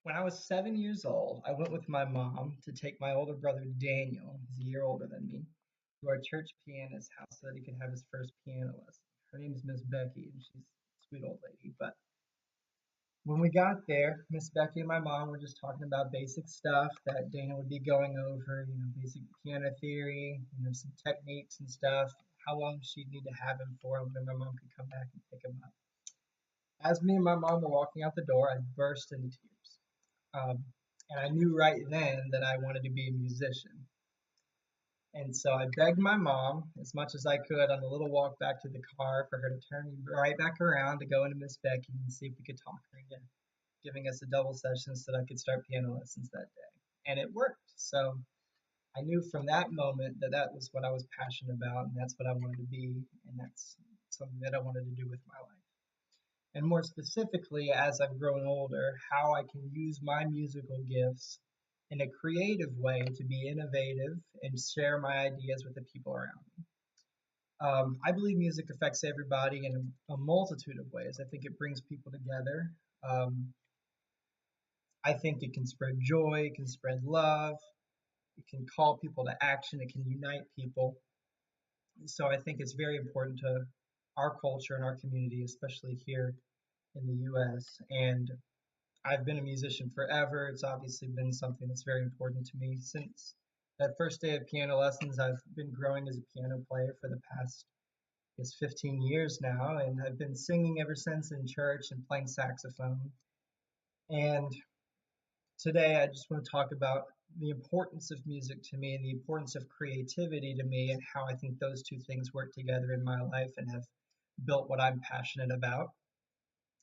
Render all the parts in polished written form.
When I was 7 years old, I went with my mom to take my older brother Daniel, he's a year older than me, to our church pianist's house so that he could have his first piano lesson. Her name is Miss Becky, and she's a sweet old lady. But when we got there, Miss Becky and my mom were just talking about basic stuff that Daniel would be going over, basic piano theory, some techniques and stuff, how long she'd need to have him for, and when my mom could come back and pick him up. As me and my mom were walking out the door, I burst into tears. Um, and I knew right then that I wanted to be a musician. And so I begged my mom as much as I could on the little walk back to the car for her to turn me right back around to go into Miss Becky and see if we could talk her into giving us a double session so that I could start piano lessons that day. And it worked. So I knew from that moment that that was what I was passionate about and that's what I wanted to be. And that's something that I wanted to do with my life. And more specifically, as I've grown older, how I can use my musical gifts in a creative way to be innovative and share my ideas with the people around me. I believe music affects everybody in a multitude of ways. I think it brings people together. Um, I think it can spread joy, it can spread love, it can call people to action, it can unite people. So I think it's very important to our culture and our community, especially here in the US. And I've been a musician forever. It's obviously been something that's very important to me since that first day of piano lessons. I've been growing as a piano player for the past, I guess, 15 years now, and I've been singing ever since in church and playing saxophone. And today I just want to talk about the importance of music to me and the importance of creativity to me and how I think those two things work together in my life and have built what I'm passionate about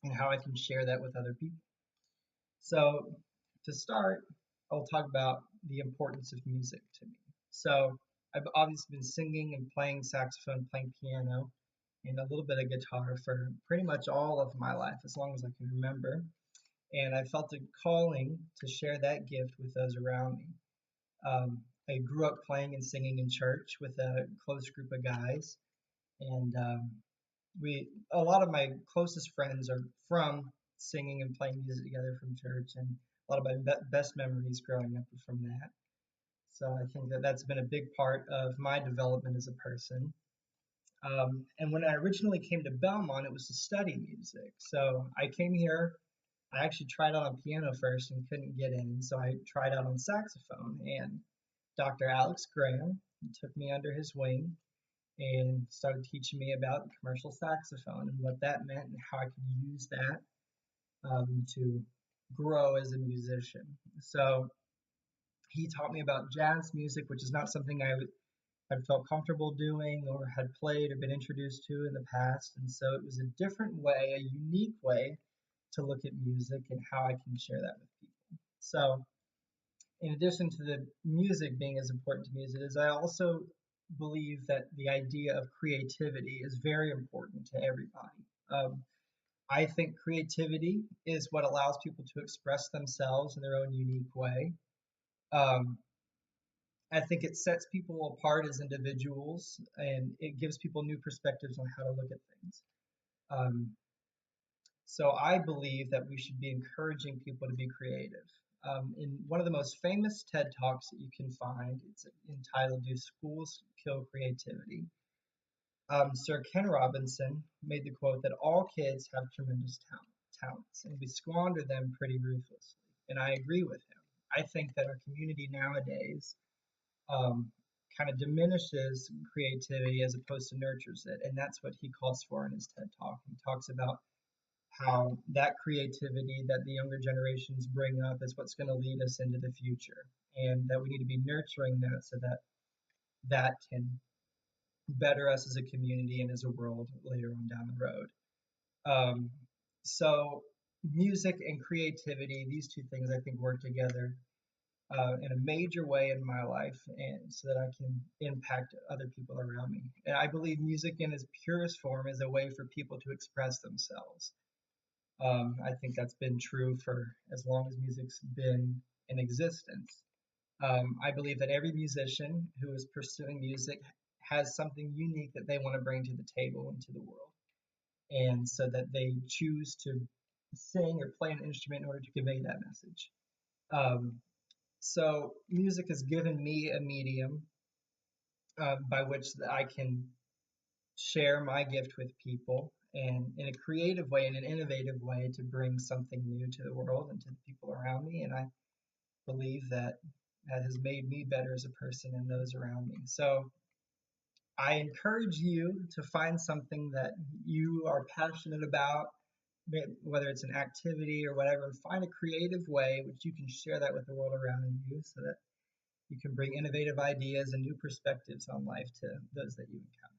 and how I can share that with other people. So, to start, I'll talk about the importance of music to me. So, I've obviously been singing and playing saxophone, playing piano, and a little bit of guitar for pretty much all of my life, as long as I can remember. And I felt a calling to share that gift with those around me. I grew up playing and singing in church with a close group of guys, and a lot of my closest friends are from singing and playing music together from church, and a lot of my best memories growing up are from that. So I think that that's been a big part of my development as a person. And when I originally came to Belmont, it was to study music. So I came here. I actually tried out on piano first and couldn't get in, so I tried out on saxophone. And Dr. Alex Graham took me under his wing and started teaching me about commercial saxophone and what that meant and how I could use that to grow as a musician. So he taught me about jazz music, which is not something I had felt comfortable doing or had played or been introduced to in the past. And so it was a different way, a unique way to look at music and how I can share that with people. So in addition to the music being as important to me as it is, I also believe that the idea of creativity is very important to everybody. I think creativity is what allows people to express themselves in their own unique way. Um, I think it sets people apart as individuals and it gives people new perspectives on how to look at things. Um, so I believe that we should be encouraging people to be creative. In one of the most famous TED Talks that you can find, it's entitled Do Schools Kill Creativity? Sir Ken Robinson made the quote that all kids have tremendous talents and we squander them pretty ruthlessly. And I agree with him. I think that our community nowadays um, kind of diminishes creativity as opposed to nurtures it. And that's what he calls for in his TED Talk. He talks about how that creativity that the younger generations bring up is what's going to lead us into the future. And that we need to be nurturing that so that that can better us as a community and as a world later on down the road. Um, so, music and creativity, these two things I think work together in a major way in my life, and so that I can impact other people around me. And I believe music in its purest form is a way for people to express themselves. I think that's been true for as long as music's been in existence. I believe that every musician who is pursuing music has something unique that they want to bring to the table and to the world. And so that they choose to sing or play an instrument in order to convey that message. Um, so music has given me a medium by which I can share my gift with people and in a creative way, in an innovative way, to bring something new to the world and to the people around me. And I believe that that has made me better as a person and those around me. So I encourage you to find something that you are passionate about, whether it's an activity or whatever, and find a creative way which you can share that with the world around you so that you can bring innovative ideas and new perspectives on life to those that you encounter.